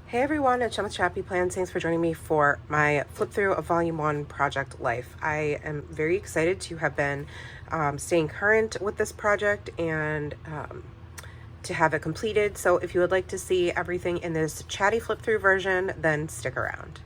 Hey everyone, it's ChappyPlans. Thanks for joining me for my flip through of Volume 1 Project Life. I am very excited to have been staying current with this project and to have it completed. So if you would like to see everything in this chatty flip through version, then stick around.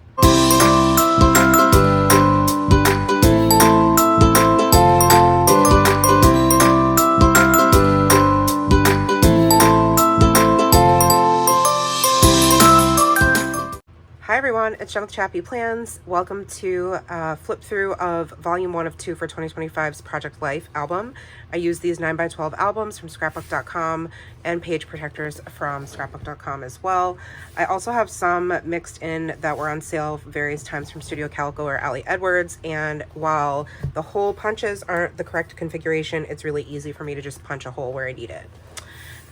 Hi everyone, it's Jen with ChappyPlans. Welcome to flip through of Volume 1 of 2 for 2025's Project Life album. I use these 9x12 albums from scrapbook.com and page protectors from scrapbook.com as well. I also have some mixed in that were on sale various times from Studio Calico or Ali Edwards, and while the hole punches aren't the correct configuration, it's really easy for me to just punch a hole where I need it.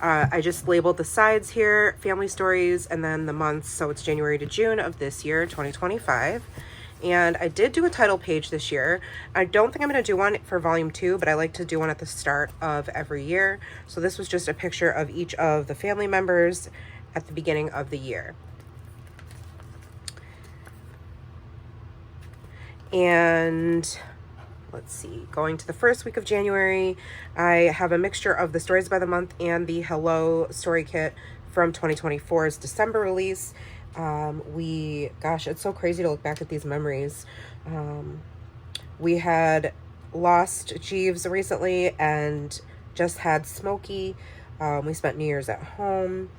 I just labeled the sides here, family stories, and then the months, so it's January to June of this year, 2025. And I did do a title page this year. I don't think I'm going to do one for Volume 2, but I like to do one at the start of every year. So this was just a picture of each of the family members at the beginning of the year. And let's see, going to the first week of January, I have a mixture of the stories by the month and the Hello story kit from 2024's December release. Gosh, it's so crazy to look back at these memories. We had lost Jeeves recently and just had Smokey. We spent New Year's at home.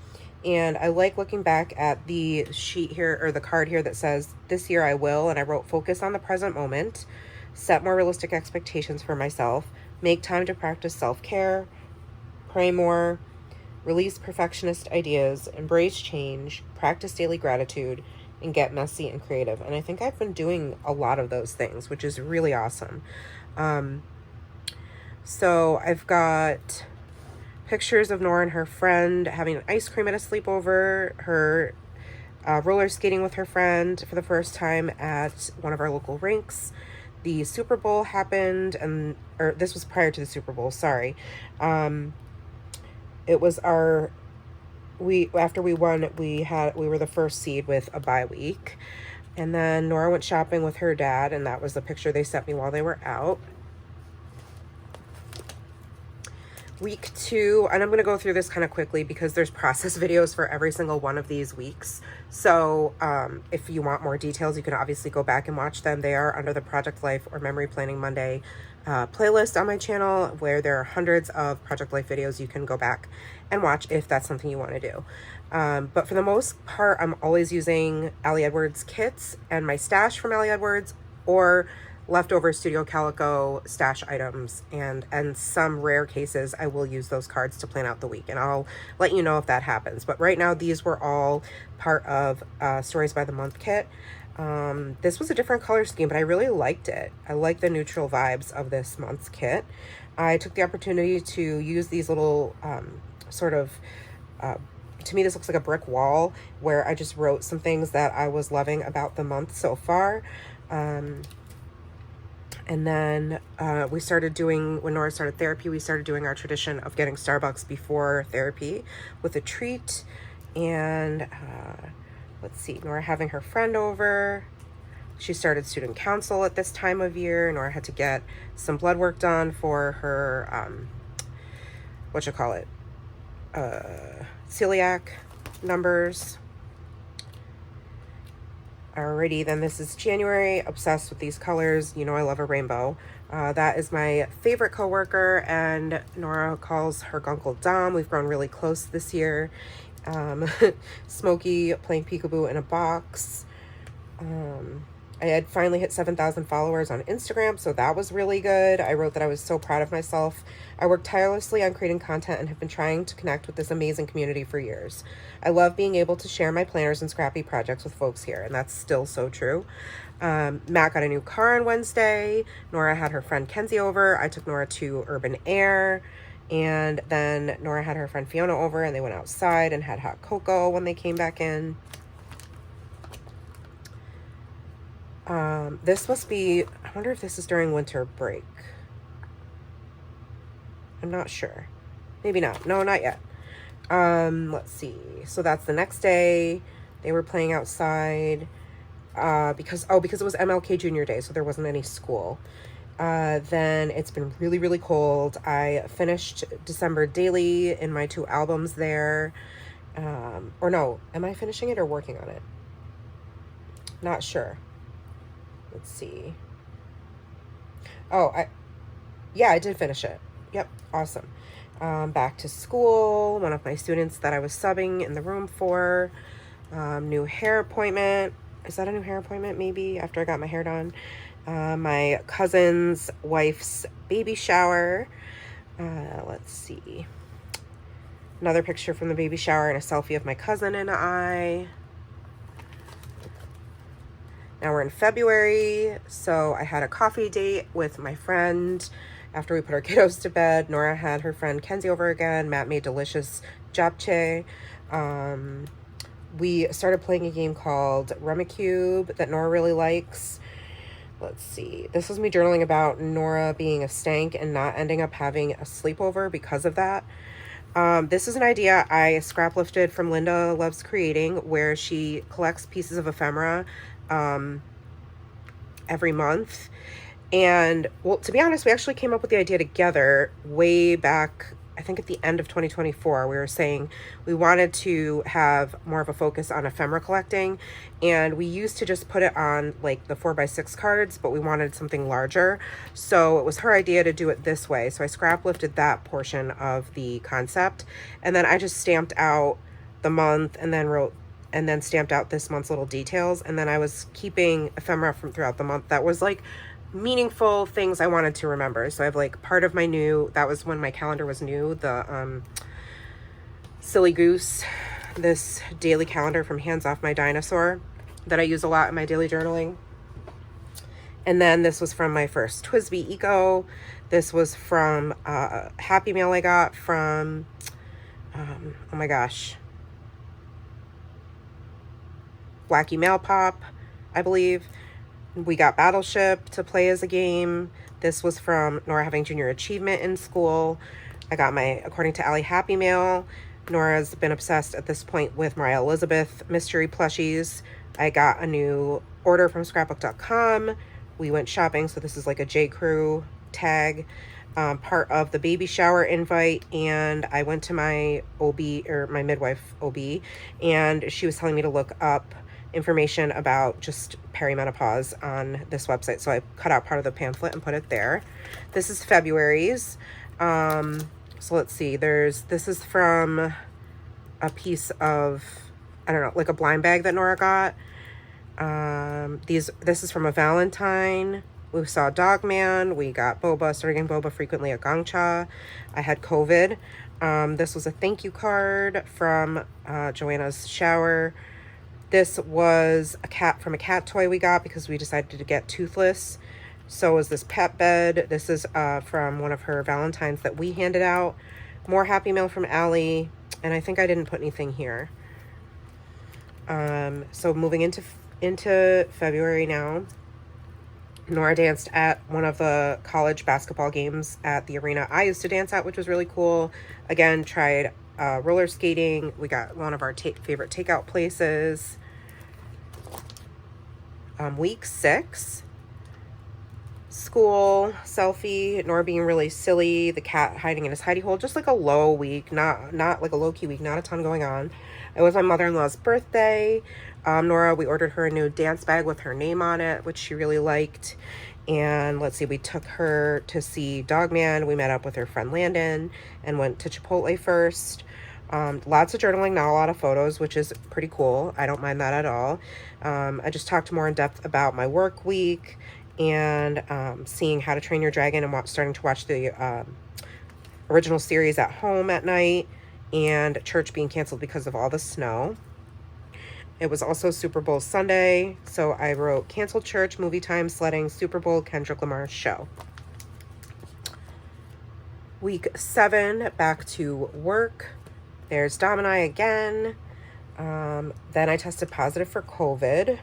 And I like looking back at the sheet here, or the card here that says, "This year I will," and I wrote, "Focus on the present moment, set more realistic expectations for myself, make time to practice self-care, pray more, release perfectionist ideas, embrace change, practice daily gratitude, and get messy and creative." And I think I've been doing a lot of those things, which is really awesome. So I've got pictures of Nora and her friend having an ice cream at a sleepover, her roller skating with her friend for the first time at one of our local rinks. The Super Bowl happened, or this was prior to the Super Bowl, sorry. It was after we won, we were the first seed with a bye week. And then Nora went shopping with her dad, and that was the picture they sent me while they were out. Week 2, and I'm going to go through this kind of quickly because there's process videos for every single one of these weeks. So if you want more details, you can obviously go back and watch them. They are under the Project Life or Memory Planning Monday playlist on my channel, where there are hundreds of Project Life videos you can go back and watch if that's something you want to do. But for the most part, I'm always using Ali Edwards kits and my stash from Ali Edwards, or leftover Studio Calico stash items, and some rare cases I will use those cards to plan out the week, and I'll let you know if that happens. But right now these were all part of Stories by the Month kit. This was a different color scheme, but I really liked it. I like the neutral vibes of this month's kit. I took the opportunity to use these little to me this looks like a brick wall, where I just wrote some things that I was loving about the month so far. And then when Nora started therapy, we started doing our tradition of getting Starbucks before therapy with a treat. And let's see, Nora having her friend over. She started student council at this time of year. Nora had to get some blood work done for her, celiac numbers. Alrighty, then this is January, obsessed with these colors. You know I love a rainbow. That is my favorite coworker, and Nora calls her Gunkle Dom. We've grown really close this year. Smokey playing peekaboo in a box. I had finally hit 7,000 followers on Instagram, so that was really good. I wrote that I was so proud of myself. I worked tirelessly on creating content and have been trying to connect with this amazing community for years. I love being able to share my planners and scrappy projects with folks here, and that's still so true. Matt got a new car on Wednesday. Nora had her friend Kenzie over. I took Nora to Urban Air, and then Nora had her friend Fiona over, and they went outside and had hot cocoa when they came back in. This must be, I wonder if this is during winter break. I'm not sure. Maybe not. No, not yet. Let's see. So that's the next day. They were playing outside because it was MLK Junior Day, so there wasn't any school. Then it's been really, really cold. I finished December Daily in my 2 albums there. Or no, am I finishing it or working on it? Not sure. Let's see. Oh, yeah, I did finish it. Yep, awesome. Back to school. One of my students that I was subbing in the room for. New hair appointment. Is that a new hair appointment? Maybe after I got my hair done. My cousin's wife's baby shower. Let's see. Another picture from the baby shower and a selfie of my cousin and I. Now we're in February, so I had a coffee date with my friend after we put our kiddos to bed. Nora had her friend Kenzie over again. Matt made delicious japchae. We started playing a game called Rummikub that Nora really likes. Let's see. This was me journaling about Nora being a stank and not ending up having a sleepover because of that. This is an idea I scrap lifted from Linda Loves Creating, where she collects pieces of ephemera every month. And, well, to be honest, we actually came up with the idea together way back, I think at the end of 2024. We were saying we wanted to have more of a focus on ephemera collecting, and we used to just put it on like the 4x6 cards, but we wanted something larger. So it was her idea to do it this way. So I scrap lifted that portion of the concept, and then I just stamped out the month and then stamped out this month's little details. And then I was keeping ephemera from throughout the month that was like meaningful things I wanted to remember. So I have like part of my that was when my calendar was new, the Silly Goose, this daily calendar from Hands Off My Dinosaur that I use a lot in my daily journaling. And then this was from my first TWSBI Eco. This was from Happy Mail I got from, oh my gosh, Wacky Mail Pop, I believe. We got Battleship to play as a game. This was from Nora having junior achievement in school. I got my, according to Allie, Happy Mail. Nora's been obsessed at this point with Mariah Elizabeth mystery plushies. I got a new order from scrapbook.com. We went shopping, so this is like a J. Crew tag, part of the baby shower invite. And I went to my OB, or my midwife OB, and she was telling me to look up information about just perimenopause on this website. So I cut out part of the pamphlet and put it there. This is February's. So let's see, this is from a piece of, I don't know, like a blind bag that Nora got. This is from a Valentine. We saw Dogman. We got boba, started getting boba frequently at Gongcha. I had COVID. This was a thank you card from Joanna's shower. This was a cat from a cat toy we got because we decided to get toothless. So is this pet bed. This is from one of her Valentines that we handed out. More Happy Mail from Allie. And I think I didn't put anything here. So moving into February now. Nora danced at one of the college basketball games at the arena I used to dance at, which was really cool. Again, tried roller skating. We got one of our favorite takeout places. Week 6. School, selfie, Nora being really silly, the cat hiding in his hidey hole, just like a low week, not like a low-key week, not a ton going on. It was my mother-in-law's birthday. Nora, we ordered her a new dance bag with her name on it, which she really liked. And let's see, we took her to see Dogman. We met up with her friend Landon and went to Chipotle first. Lots of journaling, not a lot of photos, which is pretty cool. I don't mind that at all. I just talked more in depth about my work week and seeing How to Train Your Dragon and starting to watch the original series at home at night, and church being canceled because of all the snow. It was also Super Bowl Sunday, so I wrote canceled church, movie time, sledding, Super Bowl, Kendrick Lamar's show. Week 7, back to work. There's Dom and I again. Then I tested positive for COVID.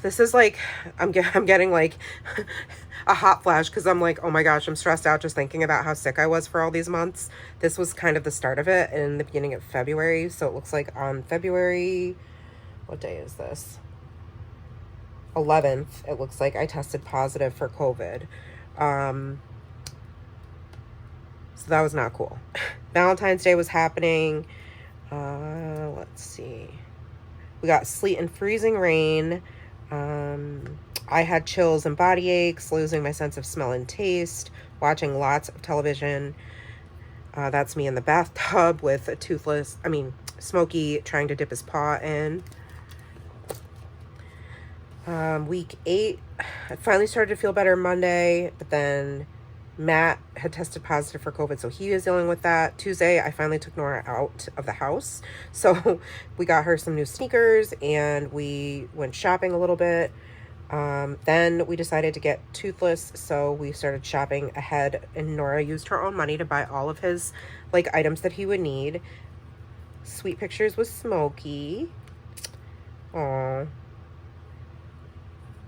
This is like, I'm getting like a hot flash because I'm like, oh my gosh, I'm stressed out just thinking about how sick I was for all these months. This was kind of the start of it in the beginning of February. So it looks like on February, what day is this? 11th, it looks like I tested positive for COVID. So that was not cool. Valentine's Day was happening. Let's see. We got sleet and freezing rain. I had chills and body aches, losing my sense of smell and taste, watching lots of television. That's me in the bathtub with a Smokey trying to dip his paw in. Week 8, I finally started to feel better Monday, but then Matt had tested positive for COVID, so he is dealing with that. Tuesday, I finally took Nora out of the house. So we got her some new sneakers and we went shopping a little bit. Then we decided to get toothless, so we started shopping ahead, and Nora used her own money to buy all of his like items that he would need. Sweet pictures with Smokey. Aww.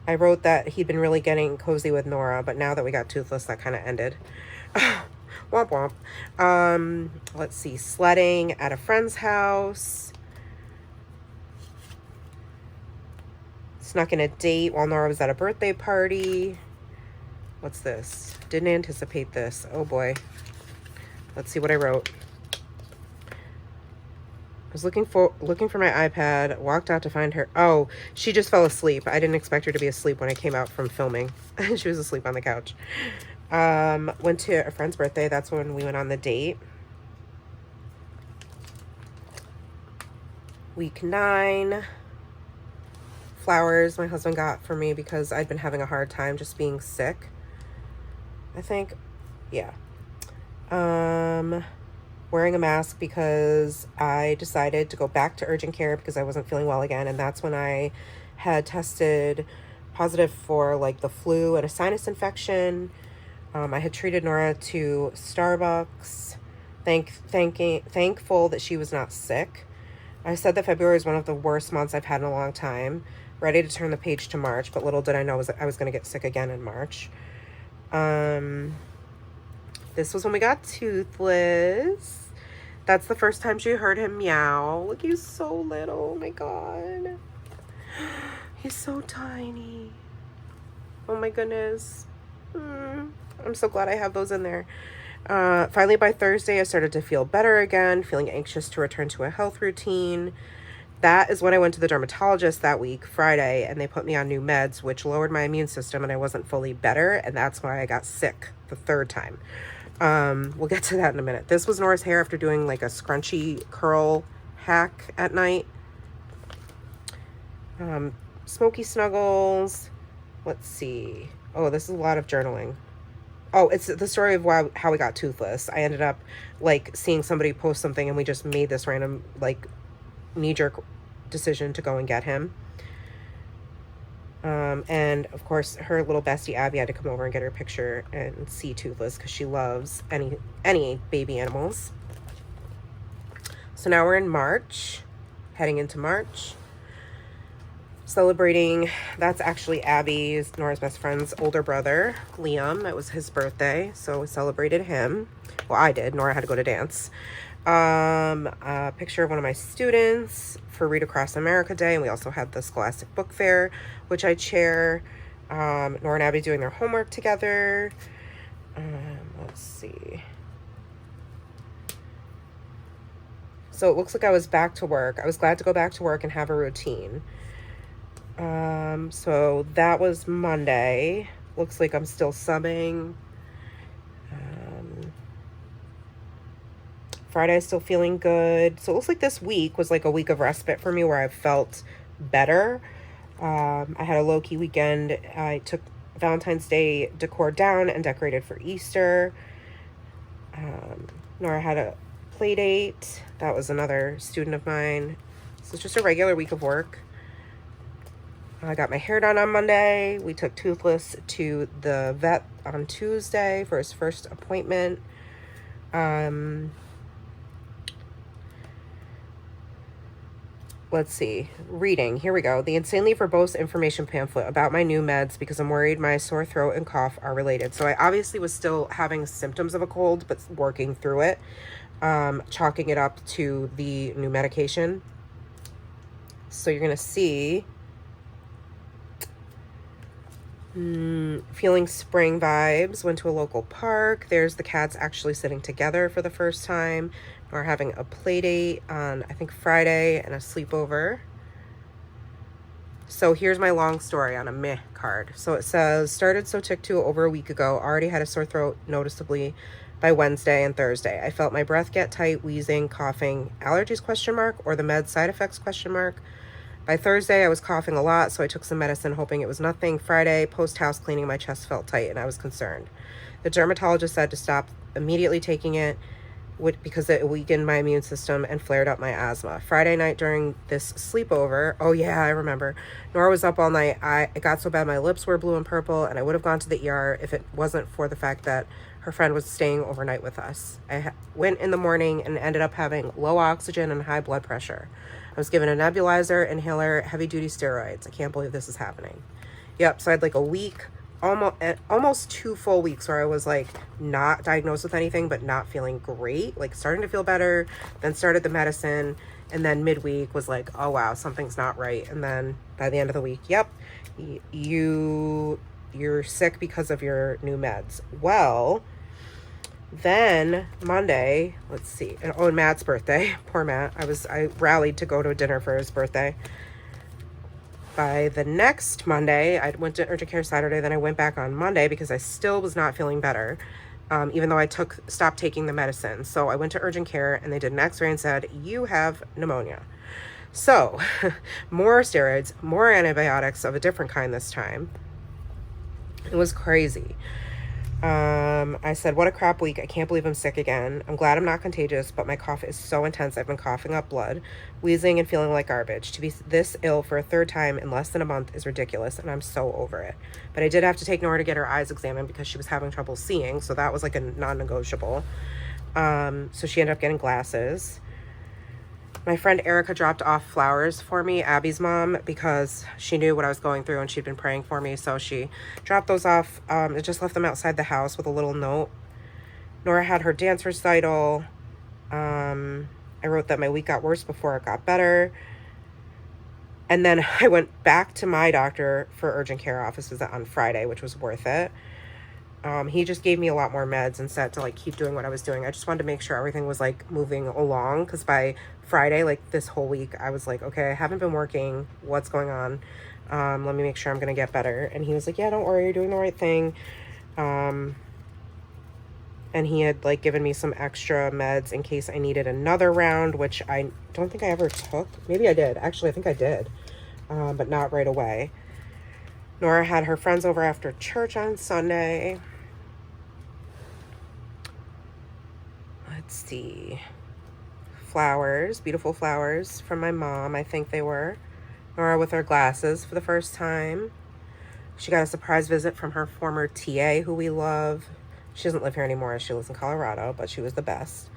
I wrote that he'd been really getting cozy with Nora, but now that we got toothless, that kind of ended. Womp womp. Let's see. Sledding at a friend's house. Snuck in a date while Nora was at a birthday party. What's this? Didn't anticipate this. Oh boy. Let's see what I wrote. I was looking for my iPad, walked out to find her. Oh, she just fell asleep. I didn't expect her to be asleep when I came out from filming. She was asleep on the couch. Went to a friend's birthday. That's when we went on the date. Week 9. Flowers my husband got for me because I'd been having a hard time just being sick. I think, yeah. Wearing a mask because I decided to go back to urgent care because I wasn't feeling well again, and that's when I had tested positive for like the flu and a sinus infection. I had treated Nora to Starbucks, thankful that she was not sick. I said that February is one of the worst months I've had in a long time, ready to turn the page to March, but little did I know I was going to get sick again in March. This was when we got toothless. That's the first time she heard him meow. Look, he's so little. Oh my god. He's so tiny. Oh my goodness. I'm so glad I have those in there. Finally, by Thursday, I started to feel better again, feeling anxious to return to a health routine. That is when I went to the dermatologist that week, Friday, and they put me on new meds, which lowered my immune system, and I wasn't fully better, and that's why I got sick the 3rd time. We'll get to that in a minute. This was Nora's hair after doing like a scrunchy curl hack at night. Smokey snuggles. Let's see. Oh, this is a lot of journaling. Oh, it's the story of how we got toothless. I ended up like seeing somebody post something and we just made this random like knee-jerk decision to go and get him. And of course her little bestie Abby had to come over and get her picture and see toothless because she loves any baby animals. So now we're in March, heading into March, celebrating. That's actually Abby's, Nora's best friend's older brother, Liam. It was his birthday, so we celebrated him. Well, I did. Nora had to go to dance. A picture of one of my students for Read Across America Day, and we also had the Scholastic Book Fair, which I chair. Nora and Abby doing their homework together. Let's see. So it looks like I was back to work. I was glad to go back to work and have a routine. So that was Monday. Looks like I'm still subbing. Friday, still feeling good. So it looks like this week was like a week of respite for me where I felt better. I had a low-key weekend. I took Valentine's Day decor down and decorated for Easter. Nora had a play date. That was another student of mine. So it's just a regular week of work. I got my hair done on Monday. We took Toothless to the vet on Tuesday for his first appointment. let's see. Reading. Here we go. The insanely verbose information pamphlet about my new meds because I'm worried my sore throat and cough are related. So I obviously was still having symptoms of a cold, but working through it, chalking it up to the new medication. So you're going to see feeling spring vibes. Went to a local park. There's the cats actually sitting together for the first time. We're having a play date on, I think, Friday, and a sleepover. So here's my long story on a meh card. So it says, started Sotyktu over a week ago. Already had a sore throat noticeably by Wednesday and Thursday. I felt my breath get tight, wheezing, coughing, allergies question mark, or the med side effects question mark. By Thursday, I was coughing a lot, so I took some medicine, hoping it was nothing. Friday, post-house cleaning, my chest felt tight, and I was concerned. The dermatologist said to stop immediately taking it because it weakened my immune system and flared up my asthma. Friday night during this sleepover, oh yeah, I remember, Nora was up all night. It got so bad my lips were blue and purple, and I would have gone to the ER if it wasn't for the fact that her friend was staying overnight with us. I went in the morning and ended up having low oxygen and high blood pressure. I was given a nebulizer, inhaler, heavy-duty steroids. I can't believe this is happening. Yep, so I had like a week, almost 2 full weeks where I was like not diagnosed with anything, but not feeling great, like starting to feel better, then started the medicine, and then midweek was like, oh wow, something's not right. And then by the end of the week, yep, you're sick because of your new meds. Well, then Monday, let's see. And Matt's birthday. Poor Matt. I rallied to go to a dinner for his birthday. By the next Monday, I went to urgent care Saturday. Then I went back on Monday because I still was not feeling better, even though I stopped taking the medicine. So I went to urgent care and they did an x-ray and said, you have pneumonia. So more steroids, more antibiotics of a different kind this time. It was crazy. I said, what a crap week. I can't believe I'm sick again. I'm glad I'm not contagious, but my cough is so intense. I've been coughing up blood, wheezing, and feeling like garbage. To be this ill for a third time in less than a month is ridiculous, and I'm so over it. But I did have to take Nora to get her eyes examined because she was having trouble seeing, so that was like a non-negotiable. So she ended up getting glasses. My friend Erica dropped off flowers for me, Abby's mom, because she knew what I was going through and she'd been praying for me. So she dropped those off. I just left them outside the house with a little note. Nora had her dance recital. I wrote that my week got worse before it got better. And then I went back to my doctor for urgent care office visit on Friday, which was worth it. He just gave me a lot more meds and said to like keep doing what I was doing. I just wanted to make sure everything was like moving along, because by Friday, like this whole week, I was like, okay, I haven't been working. What's going on? Let me make sure I'm gonna get better. And he was like, yeah, don't worry, you're doing the right thing. And he had like given me some extra meds in case I needed another round, which I don't think I ever took. Maybe I did. Actually, I think I did, but not right away. Nora had her friends over after church on Sunday. Let's see. Flowers, beautiful flowers from my mom, I think they were. Nora with her glasses for the first time. She got a surprise visit from her former TA, who we love. She doesn't live here anymore. She lives in Colorado, but she was the best.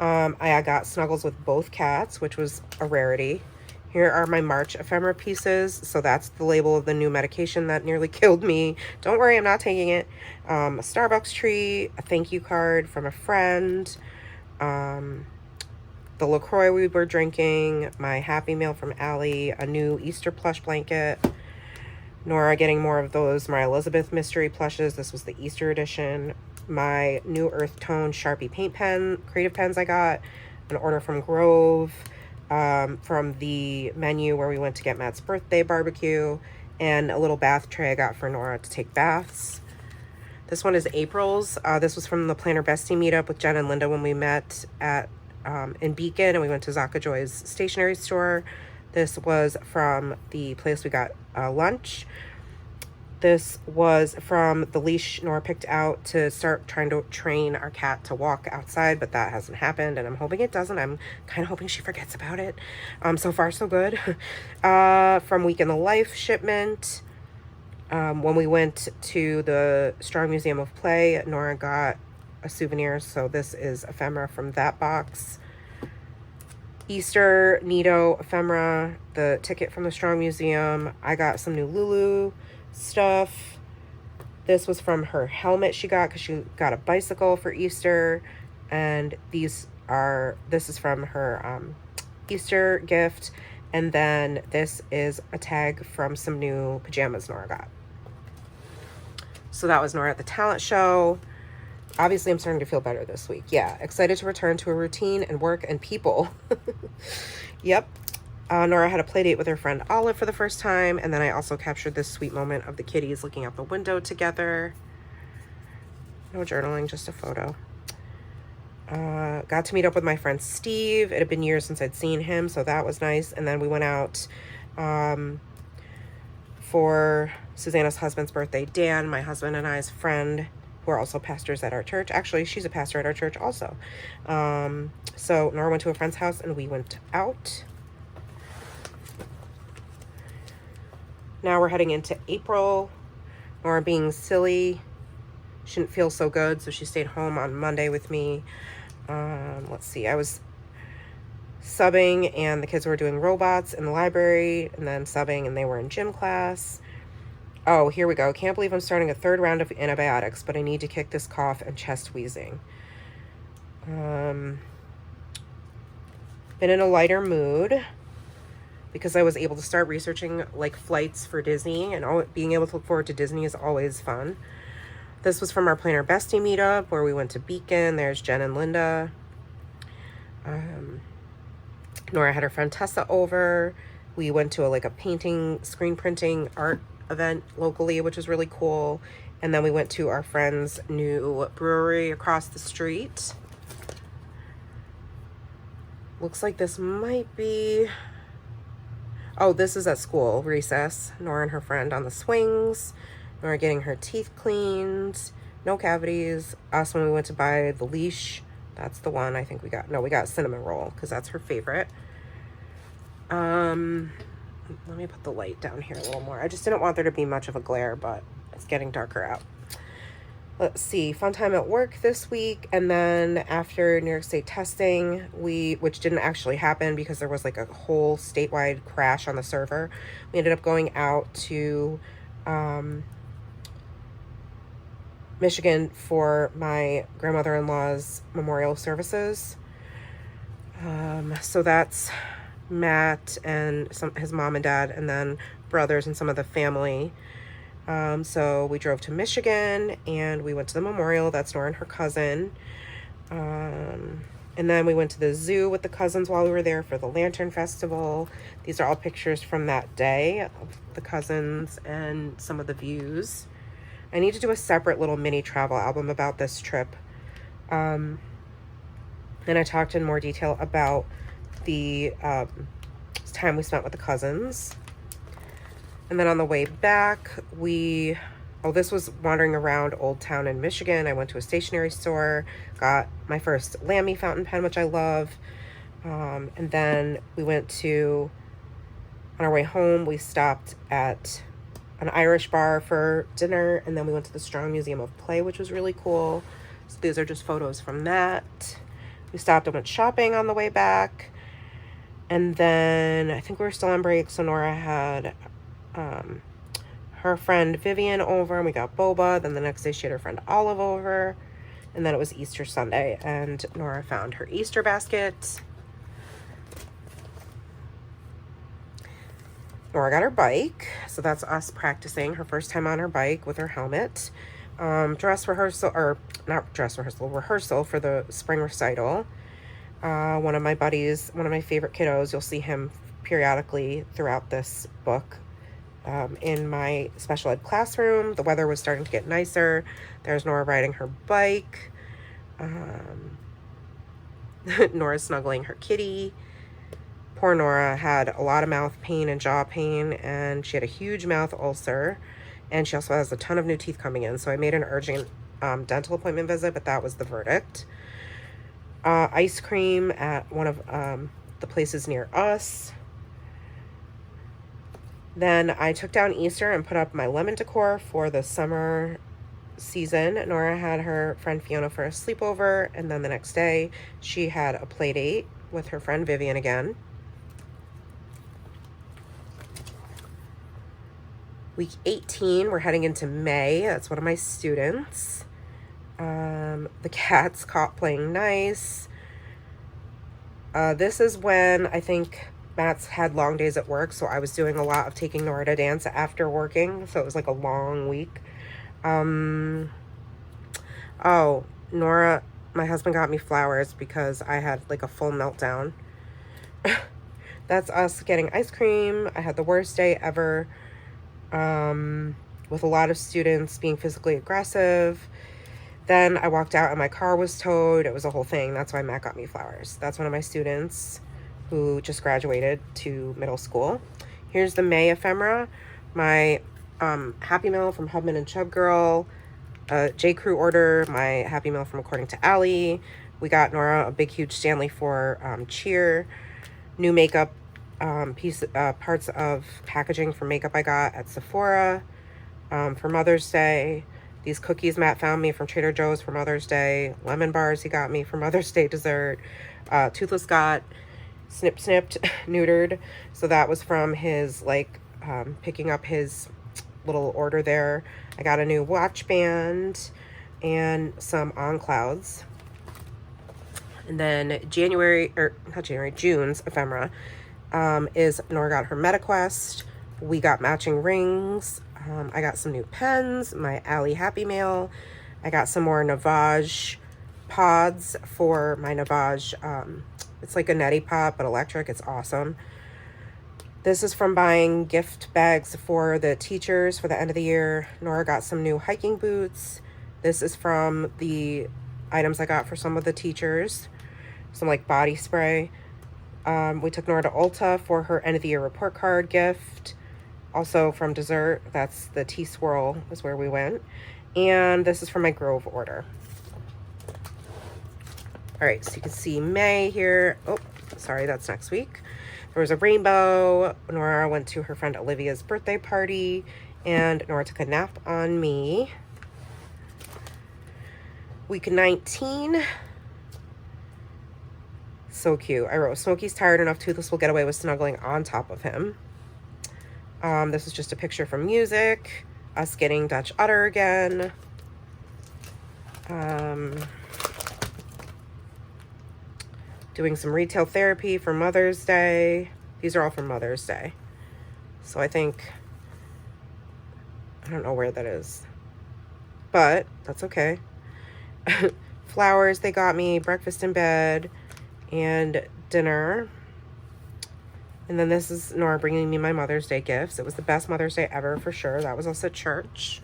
I got snuggles with both cats, which was a rarity. Here are my March ephemera pieces. So that's the label of the new medication that nearly killed me. Don't worry, I'm not taking it. A Starbucks treat, a thank you card from a friend, the LaCroix we were drinking, my Happy Meal from Allie, a new Easter plush blanket, Nora getting more of those My Elizabeth mystery plushes. This was the Easter edition. My new Earth Tone Sharpie paint pen, creative pens I got, an order from Grove, from the menu where we went to get Matt's birthday barbecue, and a little bath tray I got for Nora to take baths. This one is April's. This was from the Planner Bestie meetup with Jen and Linda when we met at in Beacon, and we went to Zaka Joy's stationery store. This was from the place we got lunch. This was from the leash Nora picked out to start trying to train our cat to walk outside, but that hasn't happened, and I'm hoping it doesn't. I'm kind of hoping she forgets about it. So far, so good. From Week in the Life shipment. When we went to the Strong Museum of Play, Nora got a souvenir, so this is ephemera from that box. Easter Nido ephemera, the ticket from the Strong Museum. I got some new Lulu stuff. This was from her helmet she got because she got a bicycle for Easter. And this is from her Easter gift. And then this is a tag from some new pajamas Nora got. So that was Nora at the talent show. Obviously, I'm starting to feel better this week. Yeah, excited to return to a routine and work and people. Yep. Nora had a play date with her friend Olive for the first time. And then I also captured this sweet moment of the kitties looking out the window together. No journaling, just a photo. Got to meet up with my friend Steve. It had been years since I'd seen him, so that was nice. And then we went out for Susanna's husband's birthday. Dan, my husband and I's friend, who are also pastors at our church. Actually, she's a pastor at our church also. So Nora went to a friend's house and we went out. Now we're heading into April. Nora being silly. She didn't feel so good, so she stayed home on Monday with me. Let's see, I was subbing and the kids were doing robots in the library, and then subbing and they were in gym class. Oh, here we go. Can't believe I'm starting a 3rd round of antibiotics, but I need to kick this cough and chest wheezing. Been in a lighter mood because I was able to start researching like flights for Disney, and being able to look forward to Disney is always fun. This was from our Planner Bestie meetup where we went to Beacon. There's Jen and Linda. Nora had her friend Tessa over. We went to a painting, screen printing art event locally, which was really cool. And then we went to our friend's new brewery across the street. Looks like this might be... Oh, this is at school, recess. Nora and her friend on the swings. Nora getting her teeth cleaned. No cavities. Us when we went to buy the leash. That's the one I think we got. No, we got cinnamon roll because that's her favorite. Let me put the light down here a little more. I just didn't want there to be much of a glare, but it's getting darker out. Let's see, fun time at work this week. And then after New York State testing, which didn't actually happen because there was a whole statewide crash on the server. We ended up going out to Michigan for my grandmother-in-law's memorial services. So that's Matt and his mom and dad, and then brothers and some of the family. So we drove to Michigan and we went to the memorial. That's Nora and her cousin. And then we went to the zoo with the cousins while we were there for the Lantern Festival. These are all pictures from that day of the cousins and some of the views. I need to do a separate little mini travel album about this trip. And I talked in more detail about the time we spent with the cousins. And then on the way back, this was wandering around Old Town in Michigan. I went to a stationery store, got my first Lamy fountain pen, which I love. And then we on our way home, we stopped at an Irish bar for dinner, and then we went to the Strong Museum of Play, which was really cool. So these are just photos from that. We stopped and went shopping on the way back. And then I think we were still on break, so Nora had her friend Vivian over, and we got boba. Then the next day she had her friend Olive over, and then it was Easter Sunday, and Nora found her Easter basket. Nora got her bike, so that's us practicing her first time on her bike with her helmet. Rehearsal for the spring recital. One of my buddies, one of my favorite kiddos, you'll see him periodically throughout this book. In my special ed classroom, the weather was starting to get nicer. There's Nora riding her bike. Nora's snuggling her kitty. Poor Nora had a lot of mouth pain and jaw pain, and she had a huge mouth ulcer, and she also has a ton of new teeth coming in. So I made an urgent dental appointment visit, but that was the verdict. Ice cream at one of the places near us. Then I took down Easter and put up my lemon decor for the summer season. Nora had her friend Fiona for a sleepover, and then the next day she had a play date with her friend Vivian again. Week 18, we're heading into May. That's one of my students. The cat's caught playing nice. This is when I think Matt's had long days at work, so I was doing a lot of taking Nora to dance after working, so it was like a long week. Oh, Nora, my husband got me flowers because I had like a full meltdown. That's us getting ice cream. I had the worst day ever, with a lot of students being physically aggressive. Then I walked out and my car was towed. It was a whole thing. That's why Matt got me flowers. That's one of my students who just graduated to middle school. Here's the May ephemera. My Happy Meal from Hubman and Chub Girl. J. Crew order. My Happy Meal from According to Allie. We got Nora a big, huge Stanley for cheer. New makeup parts of packaging for makeup I got at Sephora for Mother's Day. These cookies Matt found me from Trader Joe's for Mother's Day. Lemon bars he got me for Mother's Day dessert. Toothless got snipped, neutered. So that was from his, like, picking up his little order there. I got a new watch band and some on clouds. And then June's ephemera is Nora got her MetaQuest. We got matching rings. I got some new pens, my Allie Happy Mail. I got some more Navage pods for my Navage. It's like a neti pot, but electric. It's awesome. This is from buying gift bags for the teachers for the end of the year. Nora got some new hiking boots. This is from the items I got for some of the teachers. Some like body spray. We took Nora to Ulta for her end of the year report card gift. Also from dessert, that's the tea swirl is where we went. And this is for my Grove order. All right, so you can see May here. Oh, sorry, that's next week. There was a rainbow. Nora went to her friend Olivia's birthday party, and Nora took a nap on me. Week 19. So cute. I wrote, Smokey's tired enough, Toothless will get away with snuggling on top of him. This is just a picture from music. Us getting Dutch Udder again. Doing some retail therapy for Mother's Day. These are all for Mother's Day. So I think, I don't know where that is, but that's okay. Flowers they got me, breakfast in bed, and dinner. And then this is Nora bringing me my Mother's Day gifts. It was the best Mother's Day ever for sure. That was us at church.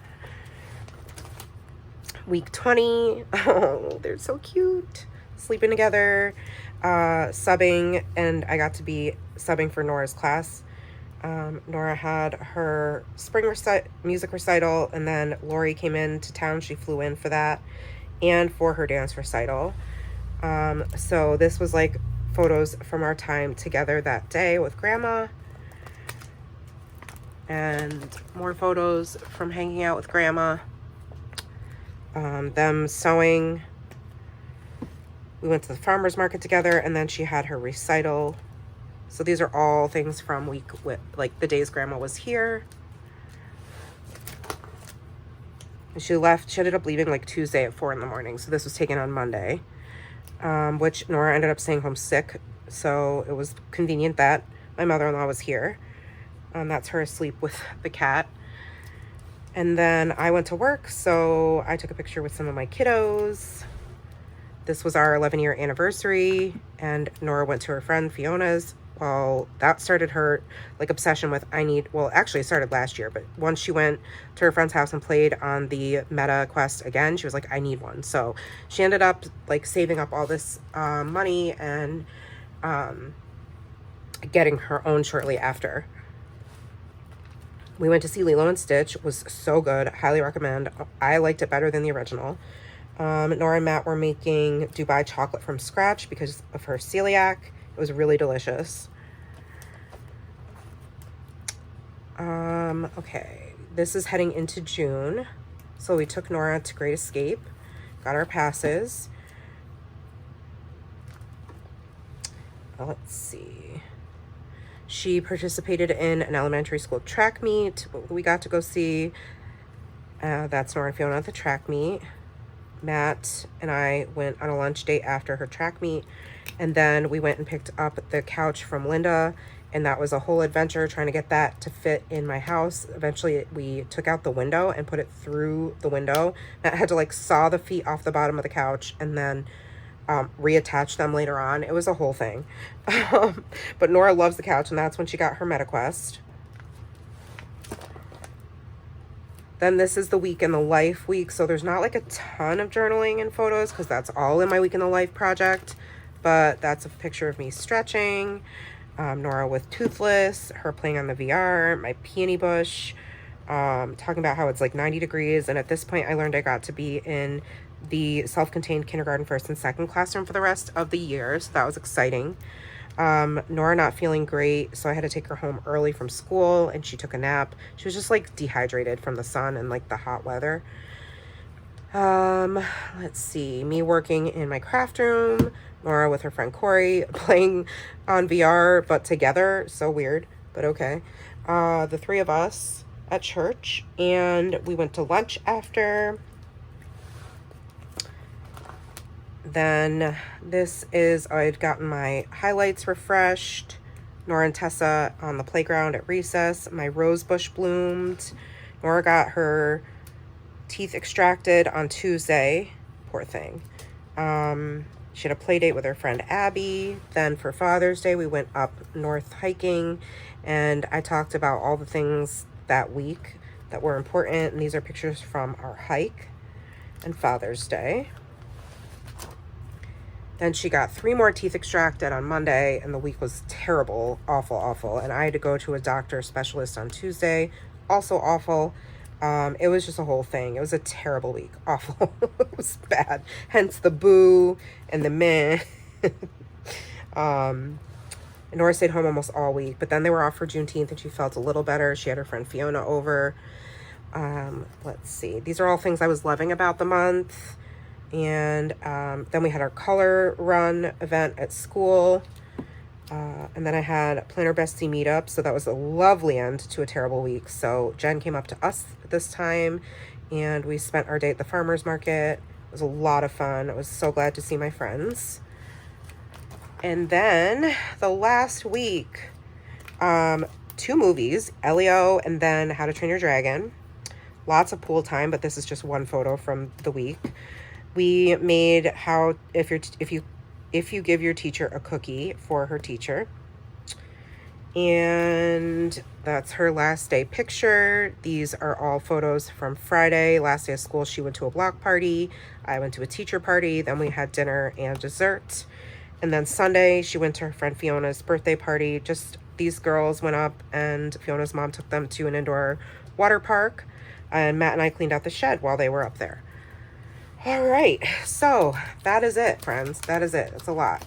Week 20. Oh, they're so cute. Sleeping together, subbing, and I got to be subbing for Nora's class. Nora had her spring music recital, and then Lori came into town. She flew in for that and for her dance recital. So this was like photos from our time together that day with Grandma, and more photos from hanging out with Grandma, them sewing. We went to the farmer's market together, and then she had her recital. So these are all things from week with like the days Grandma was here. And she ended up leaving like Tuesday at 4 in the morning. So this was taken on Monday. Which Nora ended up staying home sick, so it was convenient that my mother-in-law was here. That's her asleep with the cat. And then I went to work, so I took a picture with some of my kiddos. This was our 11-year anniversary, and Nora went to her friend Fiona's. Well, that started her like obsession with actually it started last year, but once she went to her friend's house and played on the Meta Quest again, she was like, I need one. So she ended up like saving up all this money and getting her own shortly after. We went to see Lilo and Stitch. It was so good. Highly recommend. I liked it better than the original. Nora and Matt were making Dubai chocolate from scratch because of her celiac. It was really delicious. Okay, this is heading into June. So we took Nora to Great Escape, got our passes. let's see. She participated in an elementary school track meet. We got to go see. That's Nora and Fiona at the track meet. Matt and I went on a lunch date after her track meet. And then we went and picked up the couch from Linda. And that was a whole adventure trying to get that to fit in my house. Eventually, we took out the window and put it through the window. Matt had to like saw the feet off the bottom of the couch and then reattach them later on. It was a whole thing. But Nora loves the couch, and that's when she got her MetaQuest. Then this is the week in the life week. So there's not like a ton of journaling and photos because that's all in my week in the life project. But that's a picture of me stretching. Nora with Toothless, her playing on the VR, my peony bush, talking about how it's like 90 degrees. And at this point, I learned I got to be in the self-contained kindergarten first and second classroom for the rest of the year. So that was exciting. Nora not feeling great, so I had to take her home early from school, and she took a nap. She was just like dehydrated from the sun and like the hot weather. Let's see, me working in my craft room, Nora with her friend Corey playing on VR, but together. So weird, but okay. The three of us at church, and we went to lunch after. Then this is, I'd gotten my highlights refreshed. Nora and Tessa on the playground at recess. My rose bush bloomed. Nora got her teeth extracted on Tuesday. Poor thing. She had a play date with her friend Abby. Then for Father's Day, we went up north hiking. And I talked about all the things that week that were important. And these are pictures from our hike and Father's Day. Then she got 3 more teeth extracted on Monday, and the week was terrible, awful, awful. And I had to go to a doctor specialist on Tuesday, also awful. It was just a whole thing. It was a terrible week, awful. It was bad. Hence the boo and the meh. Nora stayed home almost all week, but then they were off for Juneteenth, and she felt a little better. She had her friend Fiona over. Let's see. These are all things I was loving about the month. And then we had our color run event at school. And then I had Planner Bestie meetup. So that was a lovely end to a terrible week. So Jen came up to us this time, and we spent our day at the farmer's market. It was a lot of fun. I was so glad to see my friends. And then the last week, 2 movies, Elio and then How to Train Your Dragon. Lots of pool time, but this is just one photo from the week. We made how if you give your teacher a cookie for her teacher. And that's her last day picture. These are all photos from Friday, last day of school. She went to a block party. I went to a teacher party. Then we had dinner and dessert. And then Sunday, she went to her friend Fiona's birthday party. Just these girls went up, and Fiona's mom took them to an indoor water park. And Matt and I cleaned out the shed while they were up there. All right, so that is it, friends. That is it. It's a lot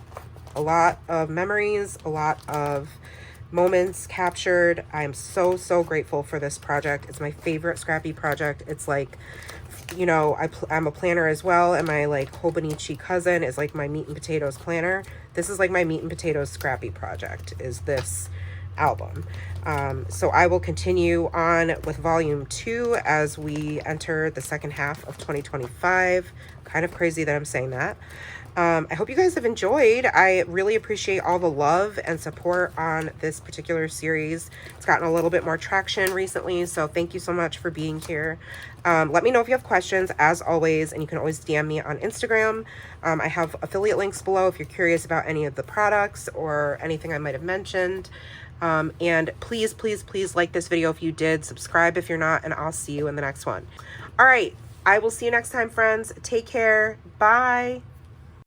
of memories, a lot of moments captured. I am so, so grateful for this project. It's my favorite scrappy project. It's like, you know, I'm a planner as well, and my like Hobonichi cousin is like my meat and potatoes planner. This is like my meat and potatoes scrappy project, is this album. So I will continue on with volume 2 as we enter the second half of 2025. Kind of crazy that I'm saying that. I hope you guys have enjoyed. I really appreciate all the love and support on this particular series. It's gotten a little bit more traction recently, so thank you so much for being here. Let me know if you have questions, as always, and you can always DM me on Instagram. I have affiliate links below if you're curious about any of the products or anything I might have mentioned. And please, please, please like this video if you did, subscribe if you're not, and I'll see you in the next one. All right, I will see you next time, friends. Take care. Bye.